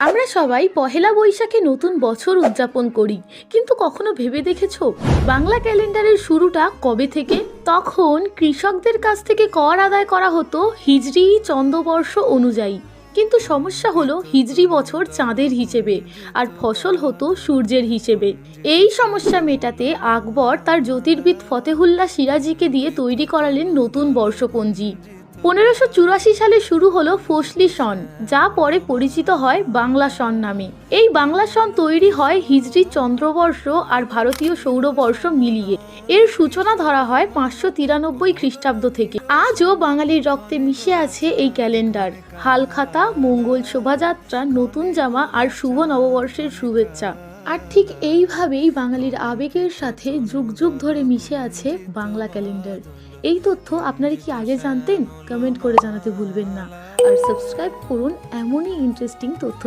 আমরা সবাই পহেলা বৈশাখে নতুন বছর উদযাপন করি, কিন্তু কখনো ভেবে দেখেছো বাংলা ক্যালেন্ডারের শুরুটা কবে থেকে? তখন কৃষকদের কাছ থেকে কর আদায় করা হতো হিজরি চন্দ্রবর্ষ অনুযায়ী। কিন্তু সমস্যা হলো হিজরি বছর চাঁদের হিসেবে আর ফসল হতো সূর্যের হিসেবে। এই সমস্যা মেটাতে আকবর তার জ্যোতির্বিদ ফতেহুল্লাহ সিরাজিকে দিয়ে তৈরি করালেন নতুন বর্ষপঞ্জি। 1584 সালে শুরু হলো ফসলি সন, যা পরে পরিচিত হয় বাংলা সন নামে। এই বাংলা সন তৈরি হয় হিজরি চন্দ্রবর্ষ আর ভারতীয় সৌরবর্ষ মিলিয়ে। এর সূচনা ধরা হয় 593 খ্রিস্টাব্দ থেকে। আজও বাঙালির রক্তে মিশে আছে এই ক্যালেন্ডার। হালখাতা, মঙ্গল শোভাযাত্রা, নতুন জামা আর শুভ নববর্ষের শুভেচ্ছা। আর ঠিক এইভাবেই বাঙালির আবেগের সাথে যুগ যুগ ধরে মিশে আছে বাংলা ক্যালেন্ডার। এই তথ্য আপনারা কি আগে জানতেন? কমেন্ট করে জানাতে ভুলবেন না। আর সাবস্ক্রাইব করুন এমনই ইন্টারেস্টিং তথ্য।